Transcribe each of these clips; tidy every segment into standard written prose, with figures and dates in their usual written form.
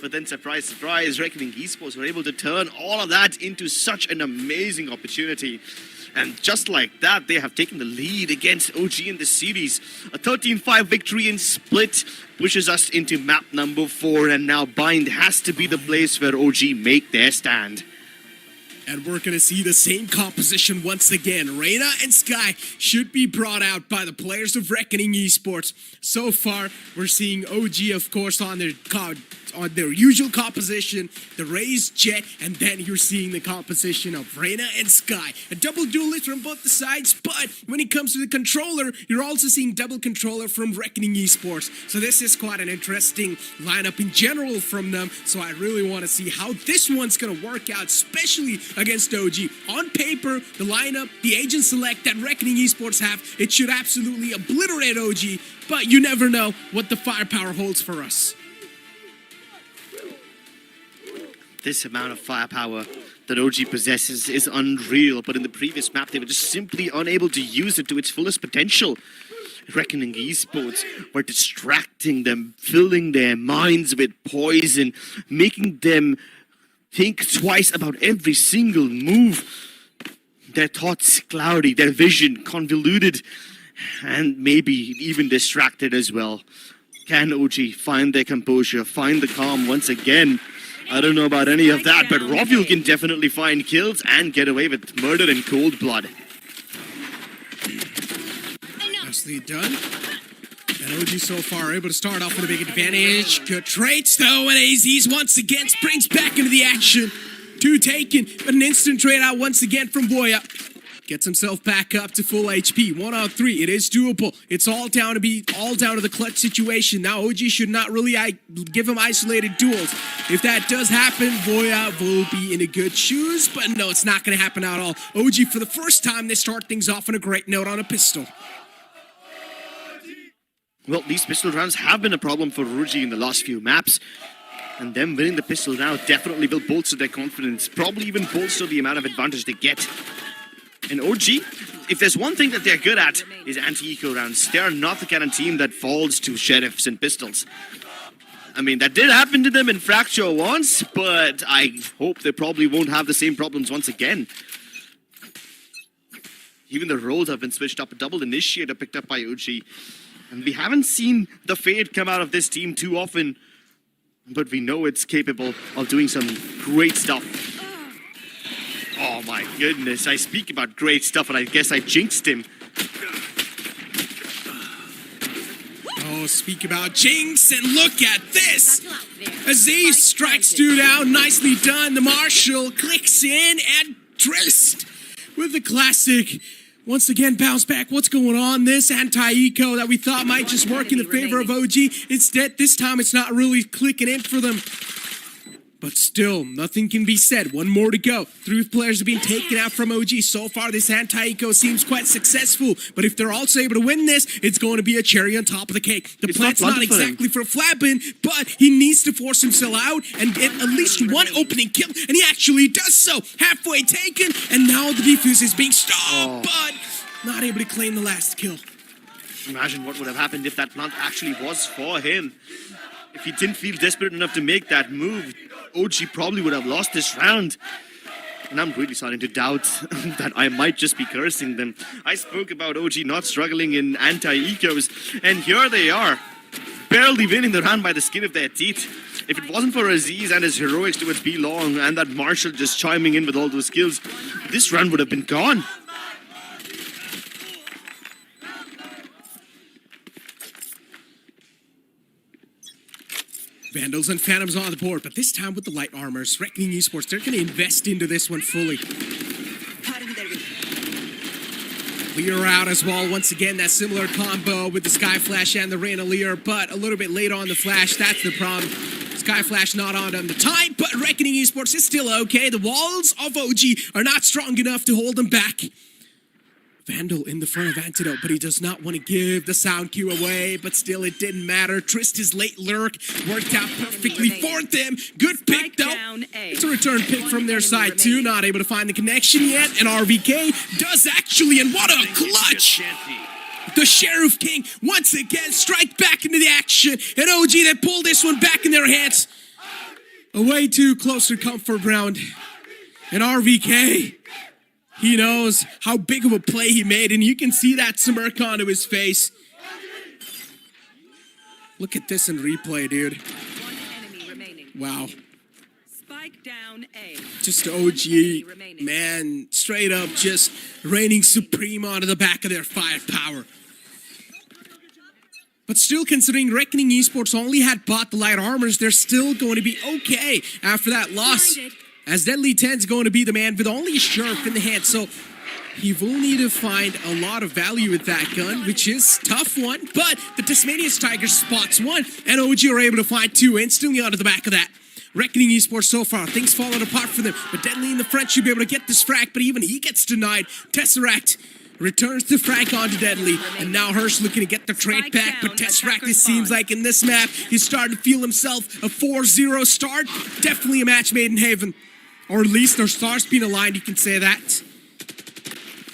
But then, surprise, surprise, Reckoning Esports were able to turn all of that into such an amazing opportunity. And just like that, they have taken the lead against OG in this series. A 13-5 victory in Split pushes us into map number 4. And now Bind has to be the place where OG make their stand. And we're going to see the same composition once again. Reyna and Sky should be brought out by the players of Reckoning Esports. So far, we're seeing OG, of course, on their usual composition, the Raze, Jet, and then you're seeing the composition of Reyna and Sky. A double duelist from both the sides, but when it comes to the controller, you're also seeing double controller from Reckoning Esports. So this is quite an interesting lineup in general from them. So I really want to see how this one's going to work out, especially against OG. On paper, the lineup, the agent select that Reckoning Esports have, it should absolutely obliterate OG, but you never know what the firepower holds for us. This amount of firepower that OG possesses is unreal, but in the previous map, they were just simply unable to use it to its fullest potential. Reckoning Esports were distracting them, filling their minds with poison, making them think twice about every single move. Their thoughts cloudy, their vision convoluted, and maybe even distracted as well. Can OG find their composure, find the calm once again? I don't know about any of that, but Rovul can definitely find kills and get away with murder in cold blood. Nicely done. And OG so far able to start off with a big advantage. Good traits though, and AZ's once again springs back into the action. 2 taken, but an instant trade out once again from Boya. Gets himself back up to full HP. 1 on 3. It is doable. It's all down to the clutch situation. Now OG should not really give him isolated duels. If that does happen, Boya will be in a good shoes. But no, it's not going to happen at all. OG, for the first time, they start things off on a great note on a pistol. Well, these pistol rounds have been a problem for OG in the last few maps. And them winning the pistol now definitely will bolster their confidence. Probably even bolster the amount of advantage they get. And OG, if there's one thing that they're good at, is anti-eco rounds. They are not the kind of team that falls to sheriffs and pistols. I mean, that did happen to them in Fracture once, but I hope they probably won't have the same problems once again. Even the roles have been switched up. A double initiator picked up by OG. And we haven't seen the fade come out of this team too often, but we know it's capable of doing some great stuff. Oh my goodness, I speak about great stuff and I guess I jinxed him. Oh, speak about jinx, and look at this! Aziz strikes 2 down, nicely done. The Marshal clicks in, and Trist with the classic. Once again, bounce back. What's going on? This anti-eco that we thought might just work in the favor of OG. Instead, this time it's not really clicking in for them. But still, nothing can be said. 1 more to go. 3 players have been taken out from OG. So far, this anti-eco seems quite successful. But if they're also able to win this, it's going to be a cherry on top of the cake. The plant's not exactly for flapping, but he needs to force himself out and get at least 1 opening kill. And he actually does so. Halfway taken, and now the defuse is being stopped, but not able to claim the last kill. Imagine what would have happened if that plant actually was for him. If he didn't feel desperate enough to make that move, OG probably would have lost this round. And I'm really starting to doubt that I might just be cursing them. I spoke about OG not struggling in anti-ecos, and here they are, barely winning the round by the skin of their teeth. If it wasn't for Aziz and his heroics towards B Long and that Marshall just chiming in with all those skills, this round would have been gone. Vandals and Phantoms on the board, but this time with the light armors. Reckoning Esports, they're going to invest into this one fully. Lear out as well. Once again, that similar combo with the Sky Flash and the Reyna Lear, but a little bit late on the Flash. That's the problem. Sky Flash not on the time, but Reckoning Esports is still okay. The walls of OG are not strong enough to hold them back. Vandal in the front of Antidote, but he does not want to give the sound cue away, but still it didn't matter. Trista's late lurk worked out perfectly for them. Good pick though. It's a return pick from their side too. Not able to find the connection yet, and RVK does actually, and what a clutch! The Sheriff King once again strike back into the action, and OG they pull this one back in their hands. a way too close to comfort round. And RVK, he knows how big of a play he made, and you can see that smirk onto his face. Look at this in replay, dude. One enemy remaining. Wow. Spike down A. Just OG, man, straight up just reigning supreme onto the back of their firepower. But still, considering Reckoning Esports only had bought the light armors, they're still going to be okay after that loss. As Deadly 10's going to be the man with only a Sheriff in the hand, so he will need to find a lot of value with that gun, which is a tough one. But the Tasmania's Tiger spots one, and OG are able to find two instantly onto the back of that. Reckoning Esports so far, things falling apart for them, but Deadly in the front should be able to get this frag, but even he gets denied. Tesseract returns the frag onto Deadly, and now Hirsch looking to get the trade back, but Tesseract, it seems like in this map, he's starting to feel himself a 4-0 start. Definitely a match made in heaven, or at least their stars being aligned, you can say that.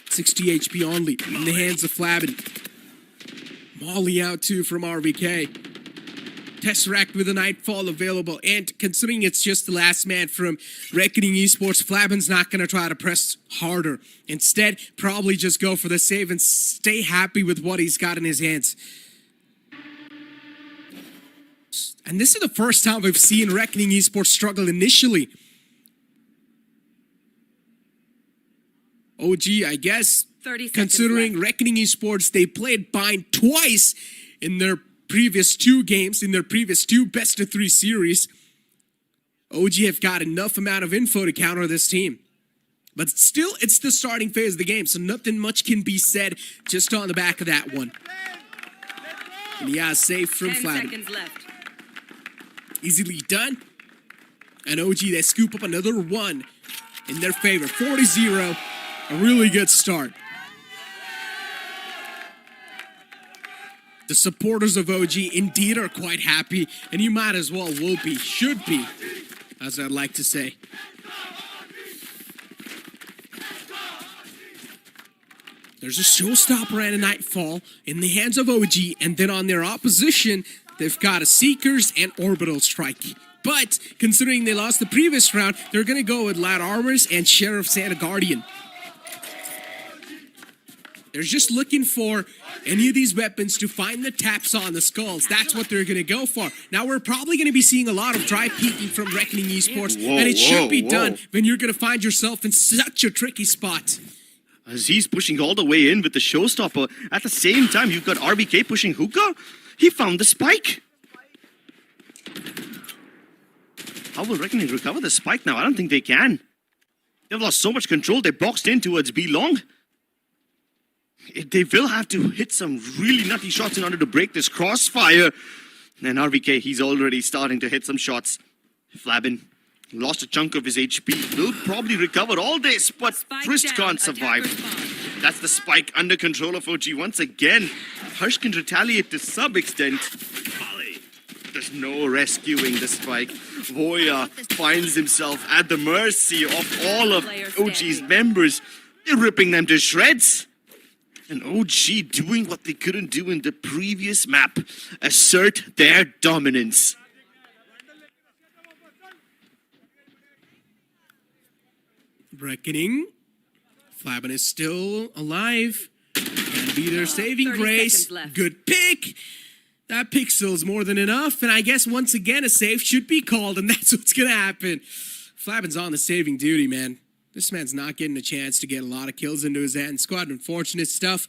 60 HP only in the hands of Flabin. Molly out too from RVK. Tesseract with a Nightfall available, and considering it's just the last man from Reckoning Esports, Flabin's not going to try to press harder. Instead, probably just go for the save and stay happy with what he's got in his hands. And this is the first time we've seen Reckoning Esports struggle initially. OG, I guess, considering Reckoning Esports, they played Bind twice in their previous two games, in their previous two best-of-3 series. OG have got enough amount of info to counter this team. But still, it's the starting phase of the game, so nothing much can be said just on the back of that one. And yeah, safe from Flabin. Easily done. And OG, they scoop up another one in their favor. 40-0. A really good start. The supporters of OG indeed are quite happy, and you might as well will be, should be, as I'd like to say. There's a showstopper and a Nightfall in the hands of OG, and then on their opposition, they've got a Seekers and Orbital Strike. But, considering they lost the previous round, they're going to go with Light Armors and Sheriff and a Guardian. They're just looking for any of these weapons to find the taps on the skulls. That's what they're going to go for. Now, we're probably going to be seeing a lot of dry peeking from Reckoning Esports, and it should be done when you're going to find yourself in such a tricky spot. As he's pushing all the way in with the showstopper, at the same time, you've got RBK pushing Hookah. He found the spike. How will Reckoning recover the spike now? I don't think they can. They've lost so much control. They boxed in towards B long. They will have to hit some really nutty shots in order to break this crossfire. And RVK, he's already starting to hit some shots. Flabin lost a chunk of his HP. Will probably recover all this, but Frist can't survive. That's the spike under control of OG once again. Harsh can retaliate to some extent. There's no rescuing the spike. Voya finds himself at the mercy of all of OG's members. They're ripping them to shreds. And OG doing what they couldn't do in the previous map. Assert their dominance. Reckoning. Flabin is still alive. Can be their saving grace. Good pick. That pixel is more than enough. And I guess once again a save should be called. And that's what's going to happen. Flabin's on the saving duty, man. This man's not getting a chance to get a lot of kills into his hand. Squad, unfortunate stuff.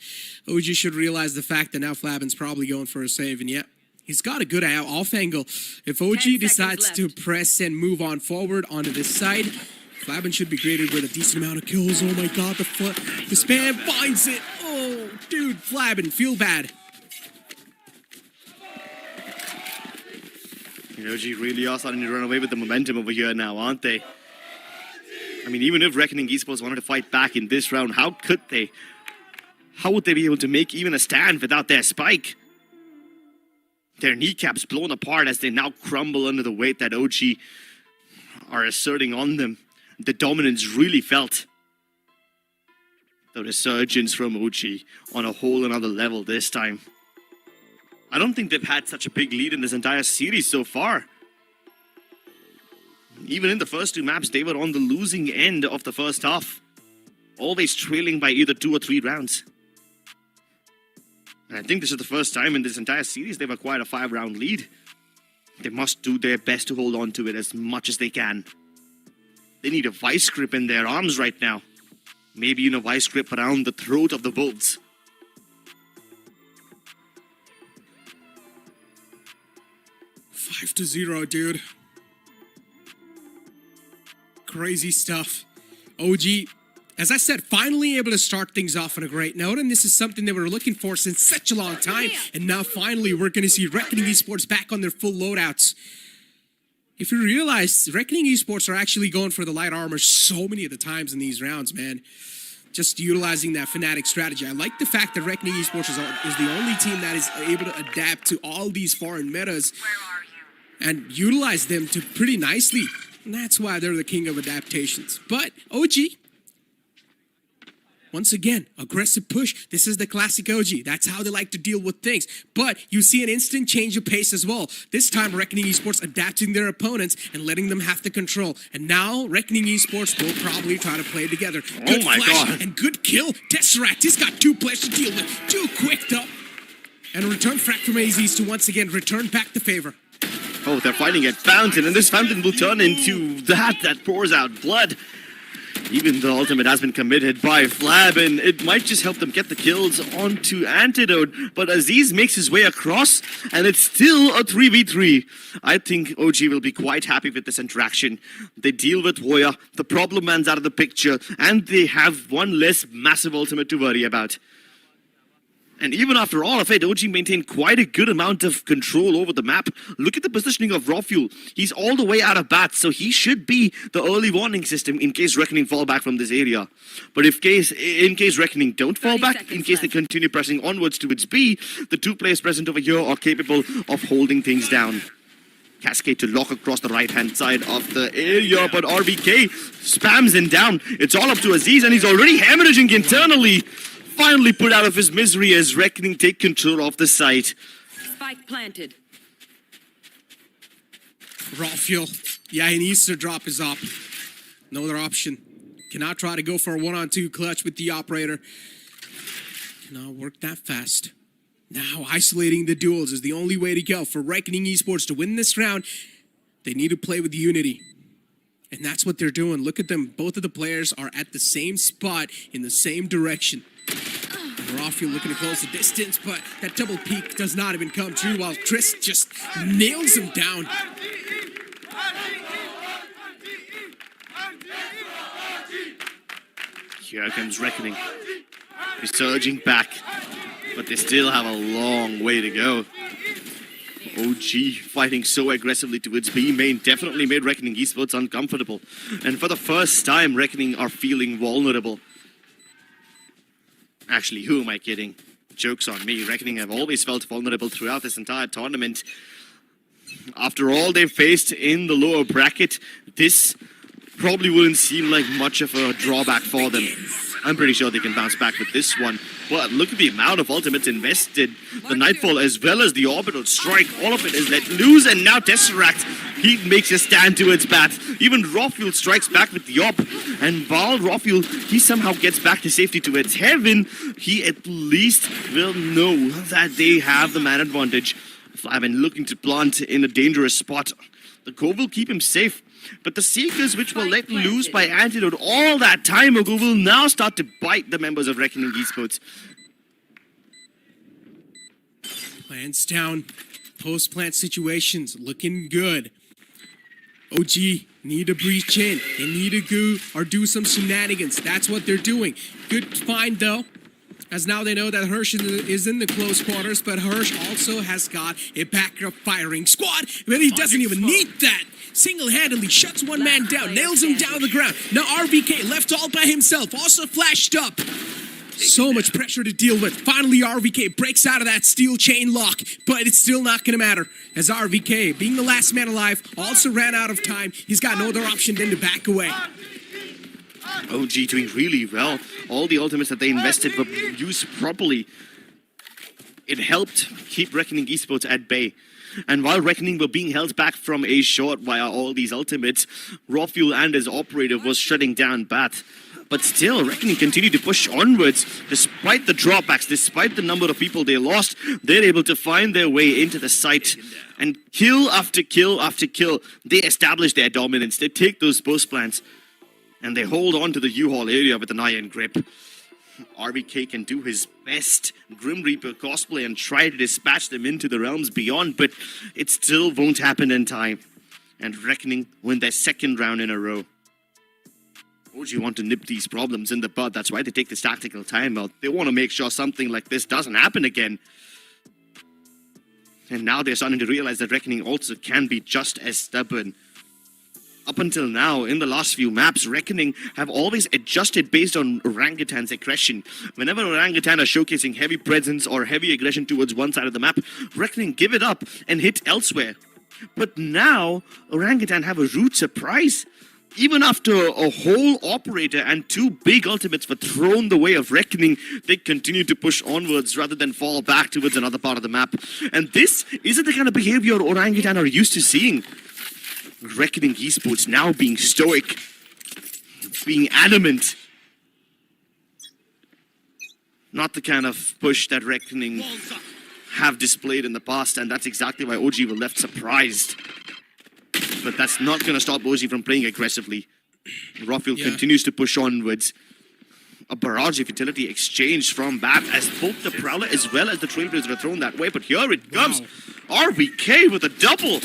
OG should realize the fact that now Flabin's probably going for a save. And yeah, he's got a good off angle. If OG decides to press and move on forward onto this side, Flabin should be greeted with a decent amount of kills. Oh my god, the spam finds it. Oh, dude, Flabin, feel bad. OG really are starting to run away with the momentum over here now, aren't they? I mean, even if Reckoning Esports wanted to fight back in this round, how could they? How would they be able to make even a stand without their spike? Their kneecaps blown apart as they now crumble under the weight that OG are asserting on them. The dominance really felt. The resurgence from OG on a whole another level this time. I don't think they've had such a big lead in this entire series so far. Even in the first two maps, they were on the losing end of the first half. Always trailing by either 2 or 3 rounds. And I think this is the first time in this entire series they've acquired a 5-round lead. They must do their best to hold on to it as much as they can. They need a vice grip in their arms right now. Maybe even a vice grip around the throat of the Wolves. Five to 0, dude. Crazy stuff. OG, as I said, finally able to start things off on a great note, and this is something they were looking for since such a long time, and now finally we're going to see Reckoning Esports back on their full loadouts. If you realize, Reckoning Esports are actually going for the light armor so many of the times in these rounds, man. Just utilizing that Fnatic strategy. I like the fact that Reckoning Esports is the only team that is able to adapt to all these foreign metas and utilize them to pretty nicely. And that's why they're the king of adaptations. But OG, once again, aggressive push. This is the classic OG. That's how they like to deal with things. But you see an instant change of pace as well. This time, Reckoning Esports adapting their opponents and letting them have the control. And now, Reckoning Esports will probably try to play together. Good oh my flash God. and good kill. Tesseract, he's got 2 players to deal with. Too quick, though. And a return frag from AZs to once again return back the favor. Oh, they're fighting at Fountain, and this Fountain will turn into that pours out blood. Even the ultimate has been committed by Flab, and it might just help them get the kills onto Antidote. But Aziz makes his way across, and it's still a 3v3. I think OG will be quite happy with this interaction. They deal with Hoya, the problem man's out of the picture, and they have one less massive ultimate to worry about. And even after all of it, OG maintained quite a good amount of control over the map. Look at the positioning of Rawfuel. He's all the way out of bats, so he should be the early warning system in case Reckoning fall back from this area. But in case Reckoning don't fall back, in case they continue pressing onwards towards B, the 2 players present over here are capable of holding things down. Cascade to lock across the right-hand side of the area, but RBK spams him down. It's all up to Aziz, and he's already hemorrhaging internally. Finally put out of his misery as Reckoning take control of the site. Spike planted. Raw fuel. Yeah, he needs to drop his op. No other option. Cannot try to go for a 1-on-2 clutch with the operator. Cannot work that fast. Now isolating the duels is the only way to go. For Reckoning Esports to win this round, they need to play with unity. And that's what they're doing. Look at them. Both of the players are at the same spot in the same direction. Rafi looking to close the distance, but that double peek does not even come true while Triss just nails him down. Here comes Reckoning. He's surging back, but they still have a long way to go. OG fighting so aggressively towards B main definitely made Reckoning Esports uncomfortable. And for the first time, Reckoning are feeling vulnerable. Actually, who am I kidding? Joke's on me. Reckoning have always felt vulnerable throughout this entire tournament. After all they've faced in the lower bracket, this probably wouldn't seem like much of a drawback for them. I'm pretty sure they can bounce back with this one. But look at the amount of ultimates invested. The Nightfall as well as the Orbital Strike. All of it is let loose, and now Tesseract, he makes a stand to its bat. Even Rawfuel strikes back with the op. And while Rawfuel, he somehow gets back to safety towards heaven, he at least will know that they have the man advantage. Flavin looking to plant in a dangerous spot. The Cove will keep him safe. But the Seekers, which were let loose by Antidote all that time ago, will now start to bite the members of Reckoning Esports. Plants down. Post-plant situations looking good. OG need to breach in. They need to go or do some shenanigans. That's what they're doing. Good find, though. As now they know that Hirsch is in the close quarters, but Hirsch also has got a backup firing squad, but he doesn't even need that. Single-handedly shuts one man down, nails him down the ground. Now RVK left all by himself, also flashed up. So much pressure to deal with. Finally, RVK breaks out of that steel chain lock, but it's still not going to matter. As RVK, being the last man alive, also ran out of time. He's got no other option than to back away. OG doing really well. All the ultimates that they invested were used properly. It helped keep Reckoning Esports at bay. And while Reckoning were being held back from a short via all these ultimates, Rawfuel and his operator was shutting down Bat. But still, Reckoning continued to push onwards. Despite the drawbacks, despite the number of people they lost, they're able to find their way into the site. And kill after kill after kill, they establish their dominance. They take those post plants, and they hold on to the U-Haul area with an iron grip. RVK can do his best Grim Reaper cosplay and try to dispatch them into the realms beyond, but it still won't happen in time. And Reckoning win their second round in a row. OG want to nip these problems in the bud. That's why they take this tactical timeout. They want to make sure something like this doesn't happen again. And now they're starting to realize that Reckoning also can be just as stubborn. Up until now, in the last few maps, Reckoning have always adjusted based on Orangutan's aggression. Whenever Orangutan are showcasing heavy presence or heavy aggression towards one side of the map, Reckoning give it up and hit elsewhere. But now, Orangutan have a rude surprise. Even after a whole operator and two big ultimates were thrown the way of Reckoning, they continue to push onwards rather than fall back towards another part of the map. And this isn't the kind of behavior Orangutan are used to seeing. Reckoning Esports now being stoic, being adamant. Not the kind of push that Reckoning have displayed in the past, and that's exactly why OG were left surprised. But that's not going to stop OG from playing aggressively. Rawfuel continues to push onwards. A barrage of utility exchange from Bat as both the Prowler as well as the Trailblazers are thrown that way. But here it comes. RVK with a double.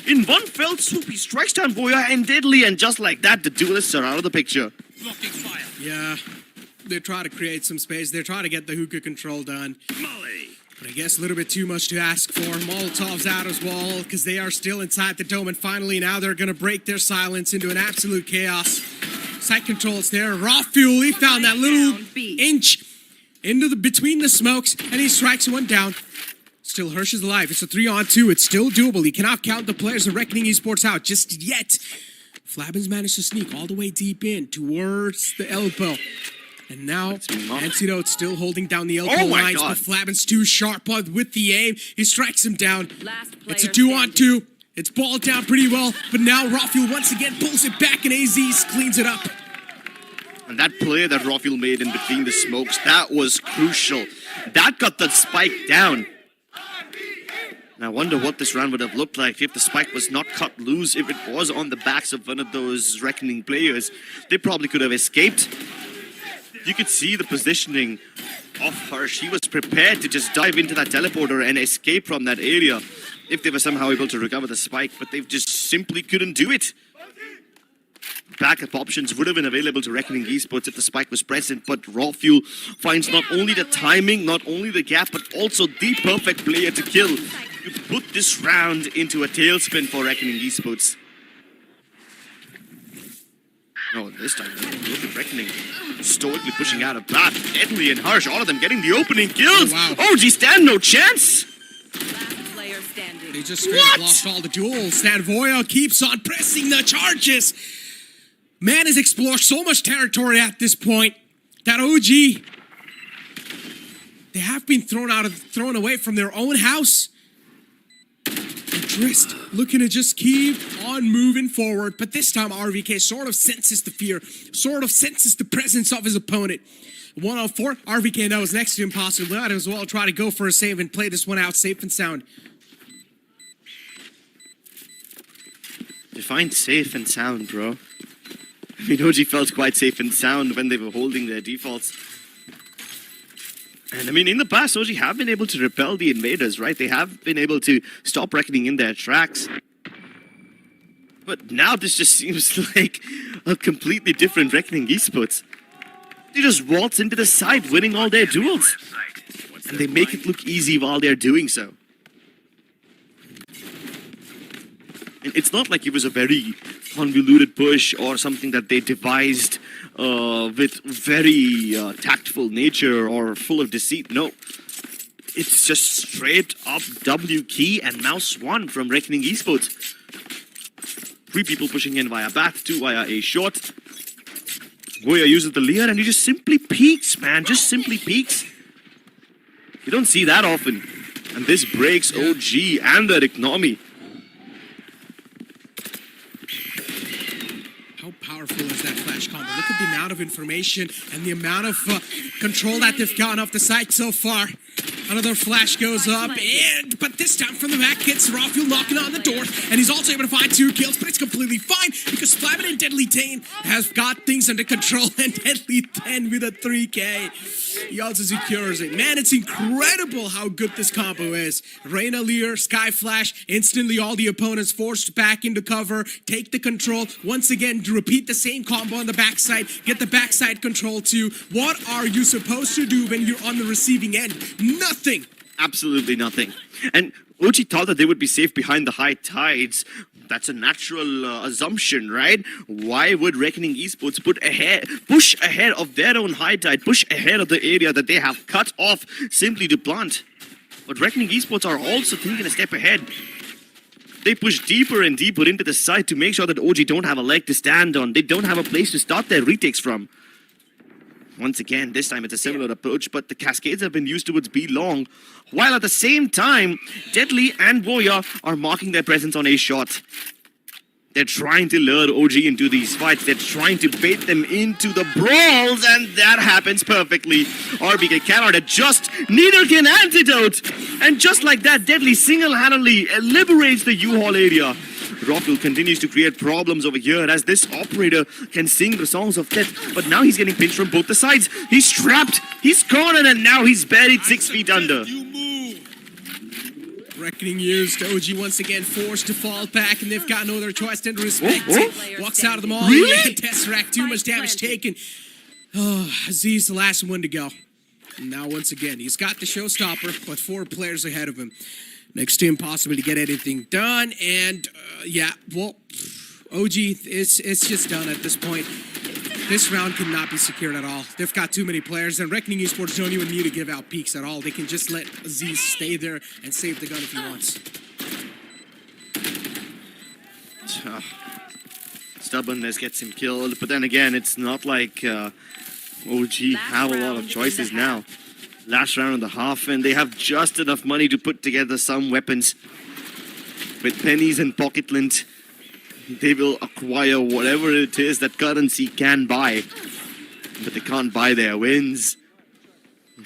In one fell swoop, he strikes down Voya and Deadly, and just like that, the duelists are out of the picture. Blocking fire. Yeah, they try to create some space. They're trying to get the hookah control done. Molly. But I guess a little bit too much to ask for. Molotov's out as well, because they are still inside the dome, and finally now they're going to break their silence into an absolute chaos. Site controls there. Rawfuel, he found that little inch into between the smokes, and he strikes one down. Still, Hirsch is alive. It's a 3-on-2. It's still doable. He cannot count the players of Reckoning Esports out just yet. Flabbins managed to sneak all the way deep in towards the elbow. And now, Antidote still holding down the elbow lines, but Flabbins too sharp with the aim. He strikes him down. It's a 2-on-2. It's balled down pretty well, but now Rawfuel once again pulls it back, and AZ cleans it up. And that play that Rawfuel made in between the smokes, that was crucial. That got the spike down. And I wonder what this round would have looked like if the spike was not cut loose, if it was on the backs of one of those Reckoning players. They probably could have escaped. You could see the positioning of Hirsch. He was prepared to just dive into that teleporter and escape from that area if they were somehow able to recover the spike, but they just simply couldn't do it. Backup options would have been available to Reckoning Esports if the spike was present, but Rawfuel finds not only the timing, not only the gap, but also the perfect player to kill. You put this round into a tailspin for Reckoning Esports. No, this time, look at Reckoning stoically pushing out of Bat. Deadly and Hirsch, all of them getting the opening kills. Oh, wow. OG stand no chance. Last player standing. They just straight up lost all the duels. Voya keeps on pressing the charges. Man has explored so much territory at this point that OG, they have been thrown away from their own house. And Drist looking to just keep on moving forward, but this time RVK sort of senses the fear, sort of senses the presence of his opponent. 1-on-4, RVK knows next to impossible. Might as well try to go for a save and play this one out safe and sound. Define safe and sound, bro. I mean, OG felt quite safe and sound when they were holding their defaults. And I mean, in the past, OG have been able to repel the invaders, right? They have been able to stop Reckoning in their tracks. But now this just seems like a completely different Reckoning Esports. They just waltz into the side, winning all their duels. And they make it look easy while they're doing so. And it's not like it was a very convoluted push or something that they devised with very tactful nature or full of deceit. No, it's just straight up W key and mouse 1 from Reckoning Esports. 3 people pushing in via Bat, 2 via a short. Goya uses the Leer and he just simply peeks, man, just simply peeks. You don't see that often. And this breaks OG and their economy. How powerful is that flash combo? Look at the amount of information and the amount of control that they've gotten off the site so far. Another flash goes up, but this time from the back hits Rafael knocking on the door, and he's also able to find 2 kills, but it's completely fine because Flamin and Deadly 10 have got things under control, and Deadly 10 with a 3K. He also secures it. Man, it's incredible how good this combo is. Reyna Lear, Sky Flash, instantly all the opponents forced back into cover, take the control, once again repeat the same combo on the backside, get the backside control too. What are you supposed to do when you're on the receiving end? Nothing! Absolutely nothing. And OG thought that they would be safe behind the high tides. That's a natural assumption, right? Why would Reckoning Esports push ahead of their own high tide, push ahead of the area that they have cut off simply to plant? But Reckoning Esports are also thinking a step ahead. They push deeper and deeper into the site to make sure that OG don't have a leg to stand on. They don't have a place to start their retakes from. Once again, this time it's a similar approach, but the cascades have been used towards B long, while at the same time, Deadly and Boya are marking their presence on A shot. They're trying to lure OG into these fights. They're trying to bait them into the brawls, and that happens perfectly. RBK cannot adjust, neither can Antidote. And just like that, Deadly single-handedly liberates the U-Haul area. Rafael continues to create problems over here as this operator can sing the songs of death, but now he's getting pinched from both the sides. He's trapped, he's cornered, and now he's buried 6 feet under. Reckoning used. OG once again forced to fall back, and they've got no other choice than to respect it. Walks out of them all. Really? Tesseract, too much damage taken. Oh, Aziz, the last one to go. And now once again, he's got the showstopper, but 4 players ahead of him. Next to impossible to get anything done, and yeah, well, OG, it's just done at this point. This round cannot be secured at all. They've got too many players, and Reckoning Esports don't even need to give out peaks at all. They can just let Aziz stay there and save the gun if he wants. Stubbornness gets him killed, but then again, it's not like OG have a lot of choices now. Last round and a half, and they have just enough money to put together some weapons. With pennies and pocket lint, they will acquire whatever it is that currency can buy. But they can't buy their wins.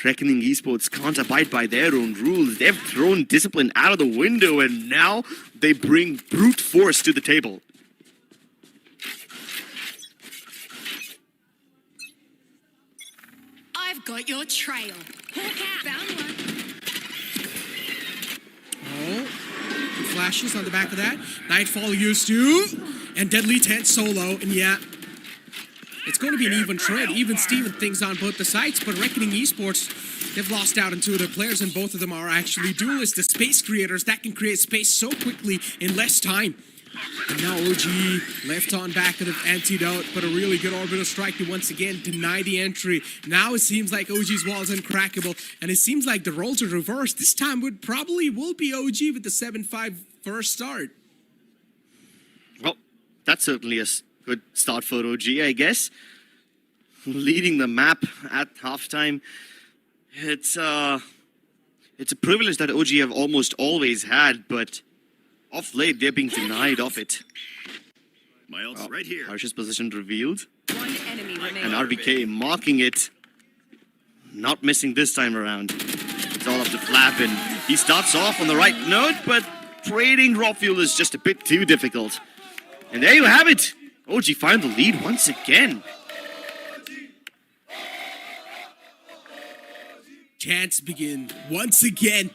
Reckoning Esports can't abide by their own rules. They've thrown discipline out of the window, and now they bring brute force to the table. I've got your trail. Found one. Oh, flashes on the back of that. Nightfall used to, and Deadly 10 solo, and yeah, it's going to be an even trade, even Steven things on both the sites, but Reckoning Esports, they've lost out on 2 of their players, and both of them are actually duelists, the space creators that can create space so quickly in less time. And now OG left on back of the Antidote, but a really good orbital strike to once again deny the entry. Now it seems like OG's wall is uncrackable, and it seems like the roles are reversed. This time will be OG with the 7-5 first start. Well, that's certainly a good start for OG, I guess. Leading the map at halftime. It's a privilege that OG have almost always had, but off late, they're being denied of it. My ult's right here. Harsh's position revealed. One enemy remaining. And RBK marking it. Not missing this time around. It's all up to Flap, and he starts off on the right note, but trading Rafael is just a bit too difficult. And there you have it. OG find the lead once again. Chance begin once again.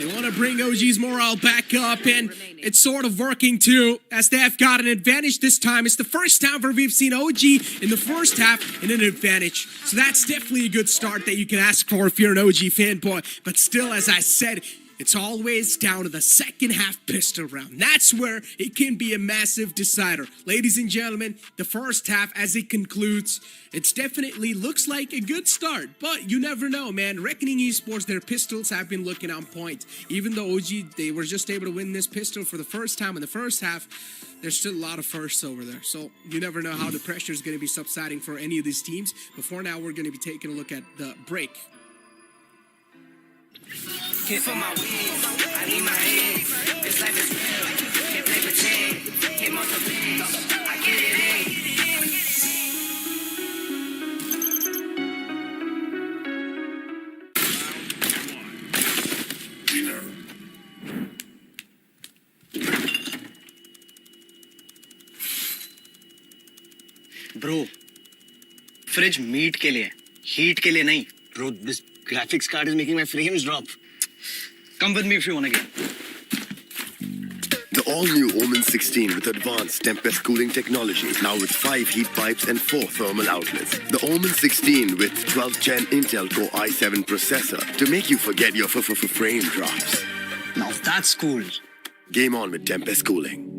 They want to bring OG's morale back up, and it's sort of working too, as they have got an advantage this time. It's the first time where we've seen OG in the first half in an advantage. So that's definitely a good start that you can ask for if you're an OG fanboy. But still, as I said, it's always down to the second half pistol round. That's where it can be a massive decider. Ladies and gentlemen, the first half as it concludes, it definitely looks like a good start. But you never know, man. Reckoning Esports, their pistols have been looking on point. Even though OG, they were just able to win this pistol for the first time in the first half, there's still a lot of firsts over there. So you never know how the pressure is going to be subsiding for any of these teams. But for now, we're going to be taking a look at the break. Hit for my wins, I need my hands. This life is real, can't play pretend. Hit Moto bands, I get it in. Bro, fridge meat के लिए, heat के लिए नहीं. Bro, this graphics card is making my frames drop. Come with me if you want to get. The all-new OMEN 16 with advanced Tempest cooling technology, now with 5 heat pipes and 4 thermal outlets. The OMEN 16 with 12th Gen Intel Core i7 processor to make you forget your frame drops. Now that's cool. Game on with Tempest cooling.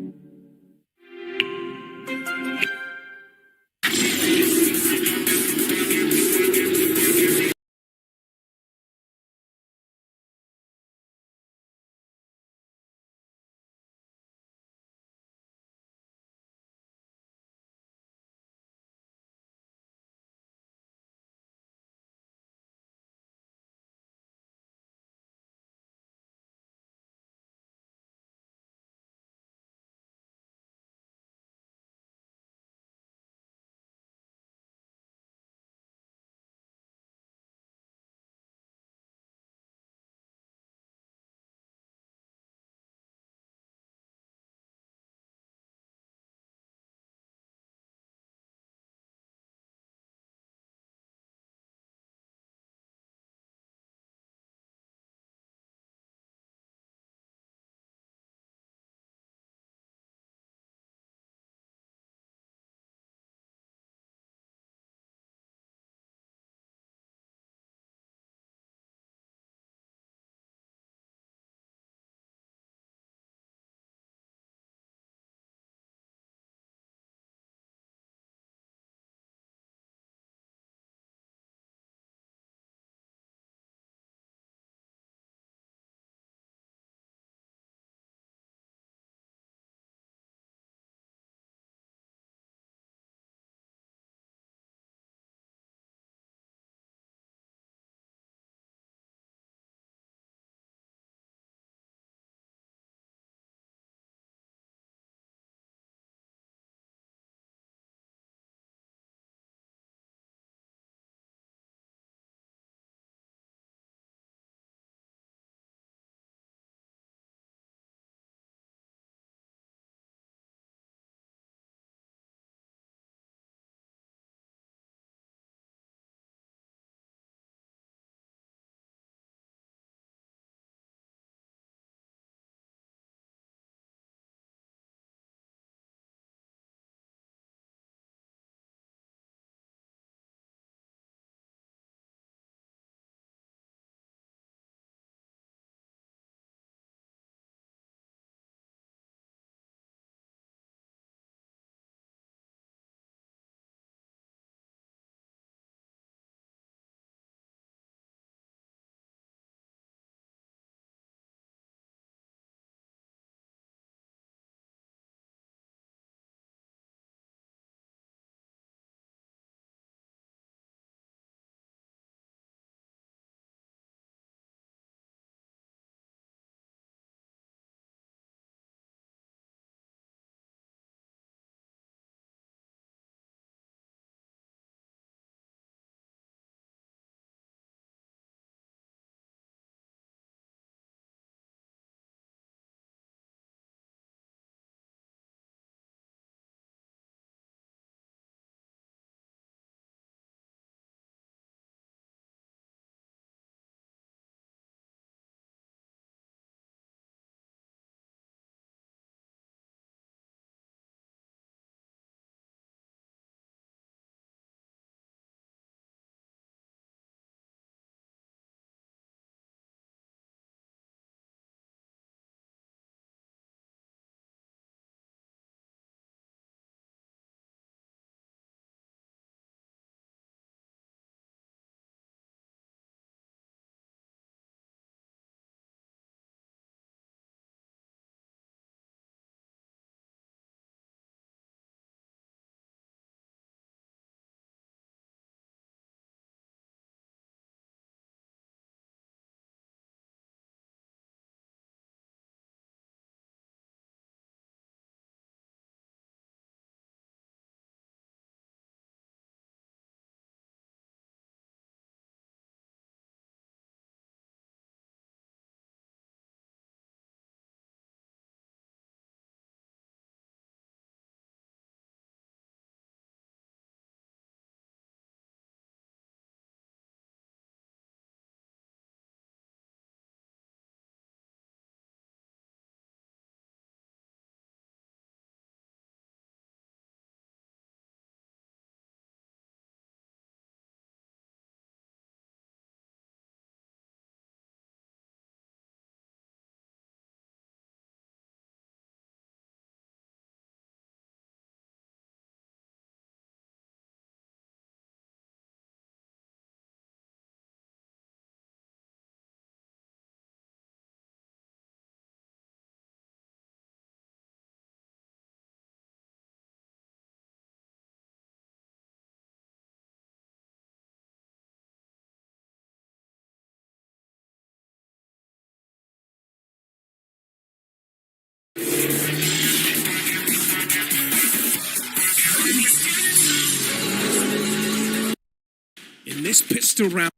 In this pistol round.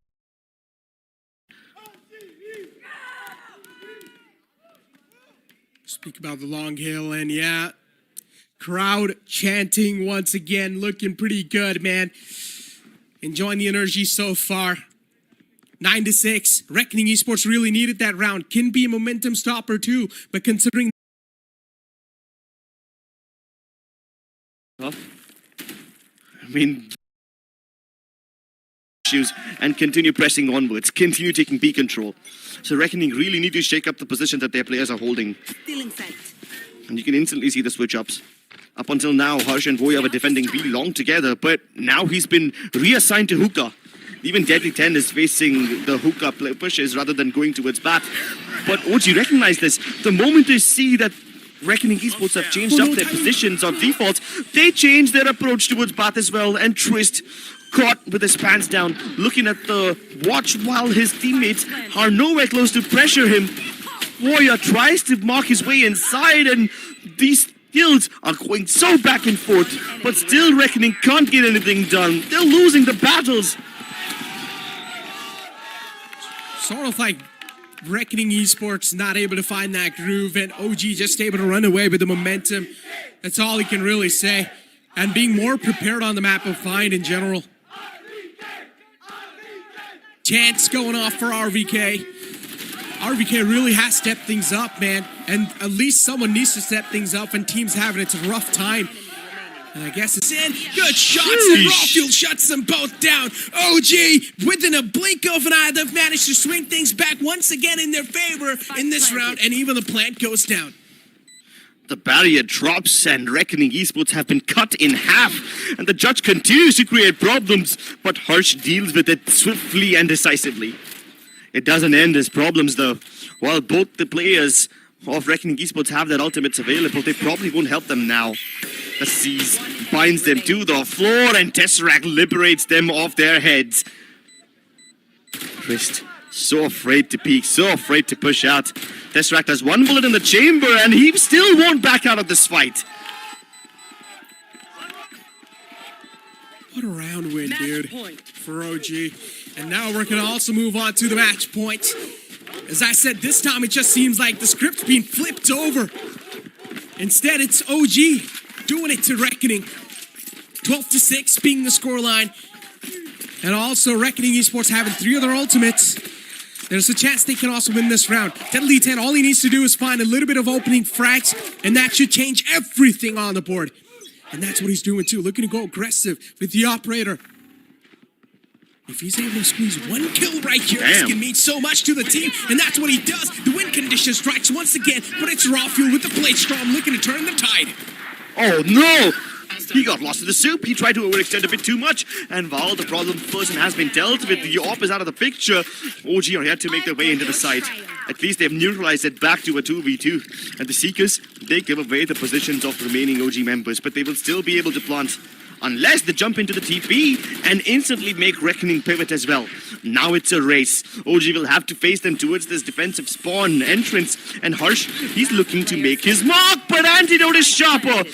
Speak about the long hill, and yeah, crowd chanting once again, looking pretty good, man. Enjoying the energy so far. 9-6. Reckoning Esports really needed that round. Can be a momentum stopper too, but considering. I mean, and continue pressing onwards, continue taking B control. So Reckoning really need to shake up the position that their players are holding. Still in sight. And you can instantly see the switch ups. Up until now, Harsh and Voya were defending B long together, but now he's been reassigned to hookah. Even Deadly 10 is facing the hookah pushes rather than going towards bat. But OG recognize this. The moment they see that Reckoning Esports have changed up their positions or defaults, they change their approach towards bat as well, and Twist caught with his pants down, looking at the watch while his teammates are nowhere close to pressure him. Warrior tries to mark his way inside, and these kills are going so back and forth, but still Reckoning can't get anything done. They're losing the battles. Sort of like Reckoning Esports not able to find that groove, and OG just able to run away with the momentum. That's all he can really say. And being more prepared on the map of Find in general. Chance going off for RVK. RVK really has stepped things up, man. And at least someone needs to step things up when teams having it's a rough time. And I guess it's in. Good shots, and Rawfield shuts them both down. OG, within a blink of an eye, they've managed to swing things back once again in their favor in this round, and even the plant goes down. The barrier drops, and Reckoning Esports have been cut in half, and the judge continues to create problems, but Harsh deals with it swiftly and decisively. It doesn't end his problems, though. While both the players of Reckoning Esports have their ultimates available, they probably won't help them now. The Seize binds them to the floor, and Tesseract liberates them off their heads. Twist, so afraid to peek, so afraid to push out. Tesseract has one bullet in the chamber, and he still won't back out of this fight. What a round win, Match dude, point. for OG. And now we're going to also move on to the match point. As I said, this time it just seems like the script's being flipped over. Instead, it's OG doing it to Reckoning. 12-6 being the scoreline. And also Reckoning Esports having 3 of their ultimates. There's a chance they can also win this round. Deadly 10, all he needs to do is find a little bit of opening frags, and that should change everything on the board. And that's what he's doing too, looking to go aggressive with the operator. If he's able to squeeze one kill right here, this can mean so much to the team, and that's what he does. The win condition strikes once again, but it's Rawfield with the blade storm looking to turn the tide. Oh no! He got lost in the soup. He tried to overextend a bit too much. And while the problem person has been dealt with, the op is out of the picture. OG are yet to make their way into the site. At least they've neutralized it back to a 2v2. And the Seekers, they give away the positions of remaining OG members, but they will still be able to plant. Unless they jump into the TP and instantly make Reckoning pivot as well. Now it's a race. OG will have to face them towards this defensive spawn entrance. And Harsh, he's looking to make his mark, but Antidote is sharper.